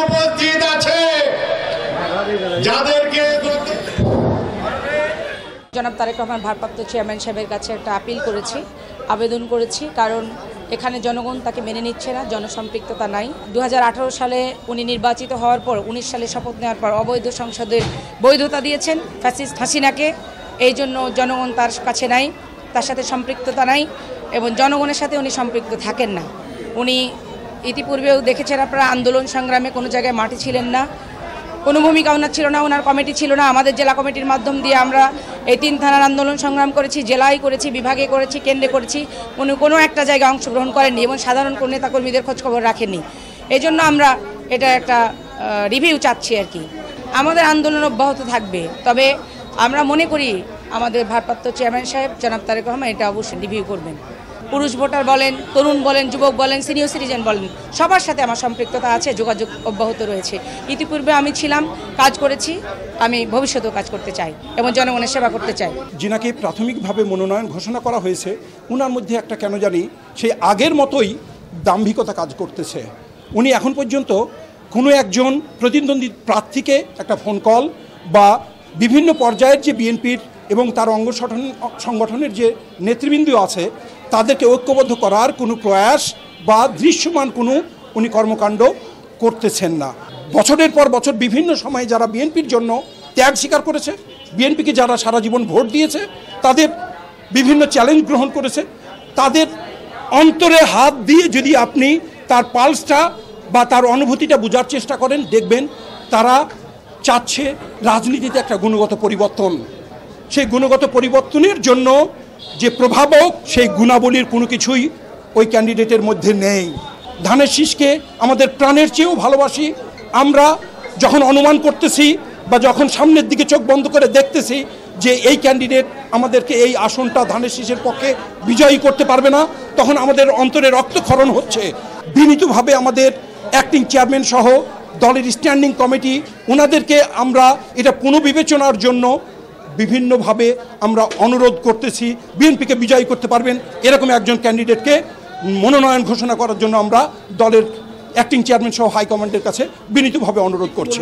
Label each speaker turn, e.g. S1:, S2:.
S1: উপস্থিত আছে যাদেরকে
S2: জনাব তারেক রহমান ভারপ্রাপ্ত চেয়ারম্যান সাহেবের কাছে একটা আপিল করেছি, আবেদন করেছি, কারণ এখানে জনগণ তাকে মেনে নিচ্ছে না, জনসম্পৃক্ততা নাই। 2018 সালে উনি নির্বাচিত হওয়ার পর 19 সালে শপথ নেওয়ার পর অবৈধ সংসদের বৈধতা দিয়েছেন ফ্যাসিস্ট হাসিনাকে। এই জন্য জনগণ তার কাছে নাই, তার সাথে সম্পৃক্ততা নাই এবং জনগণের সাথে উনি সম্পৃক্ত থাকেন না। উনি ইতিপূর্বেও দেখেছেন আপনারা, আন্দোলন সংগ্রামে কোনো জায়গায় মাঠে ছিলেন না, কোনো ভূমিকা ওনার ছিল না, ওনার কমিটি ছিল না। আমাদের জেলা কমিটির মাধ্যম দিয়ে আমরা এই 3 থানার আন্দোলন সংগ্রাম করেছি, জেলায় করেছি, বিভাগে করেছি, কেন্দ্রে করেছি। উনি কোনো একটা জায়গায় অংশগ্রহণ করেননি এবং সাধারণ কোনো নেতাকর্মীদের খোঁজখবর রাখেননি। এই জন্য আমরা এটা একটা রিভিউ চাচ্ছি আর কি। আমাদের আন্দোলন অব্যাহত থাকবে, তবে আমরা মনে করি আমাদের ভারপ্রাপ্ত চেয়ারম্যান সাহেব জনাব তারেক রহমান এটা অবশ্যই রিভিউ করবেন। পুরুষ ভোটার বলেন, তরুণ বলেন, যুবক বলেন, সিনিয়র সিটিজেন বলেন, সবার সাথে আমার সম্পৃক্ততা আছে, যোগাযোগ অব্যাহত রয়েছে। ইতিপূর্বে আমি ছিলাম, কাজ করেছি, আমি ভবিষ্যতেও কাজ করতে চাই এবং জনগণের সেবা করতে চাই।
S3: যিনাকে প্রাথমিকভাবে মনোনয়ন ঘোষণা করা হয়েছে, ওনার মধ্যে একটা কেন জানি সেই আগের মতোই দাম্ভিকতা কাজ করতেছে। উনি এখন পর্যন্ত কোনো একজন প্রতিদ্বন্দ্বী প্রার্থীকে একটা ফোন কল বা বিভিন্ন পর্যায়ের যে বিএনপির এবং তার অঙ্গ সংগঠনের যে নেতৃবৃন্দ আছে তাদেরকে ঐক্যবদ্ধ করার কোনো প্রয়াস বা দৃশ্যমান কোনো উনি কর্মকাণ্ড করতেছেন না। বছরের পর বছর বিভিন্ন সময়ে যারা বিএনপির জন্য ত্যাগ স্বীকার করেছে, বিএনপিকে যারা সারা জীবন ভোট দিয়েছে, তাদের বিভিন্ন চ্যালেঞ্জ গ্রহণ করেছে, তাদের অন্তরে হাত দিয়ে যদি আপনি তার পালসটা বা তার অনুভূতিটা বোঝার চেষ্টা করেন, দেখবেন তারা চাচ্ছে রাজনীতিতে একটা গুণগত পরিবর্তন। সেই গুণগত পরিবর্তনের জন্য যে প্রভাবক সেই গুণাবলীর কোনো কিছুই ওই ক্যান্ডিডেটের মধ্যে নেই। ধানের শীষকে আমাদের প্রাণের চেয়েও ভালোবাসি। আমরা যখন অনুমান করতেছি বা যখন সামনের দিকে চোখ বন্ধ করে দেখতেছি যে এই ক্যান্ডিডেট আমাদেরকে এই আসনটা ধানের শীষের পক্ষে বিজয়ী করতে পারবে না, তখন আমাদের অন্তরে রক্তক্ষরণ হচ্ছে। বিনীতভাবে আমাদের অ্যাক্টিং চেয়ারম্যান সহ দলের স্ট্যান্ডিং কমিটি ওনাদেরকে আমরা এটা পুনর্বিবেচনার জন্য বিভিন্নভাবে আমরা অনুরোধ করতেছি। বিএনপিকে বিজয়ী করতে পারবেন এরকম একজন ক্যান্ডিডেটকে মনোনয়ন ঘোষণা করার জন্য আমরা দলের অ্যাক্টিং চেয়ারম্যান সহ হাইকমান্ডের কাছে বিনীতভাবে অনুরোধ করছি।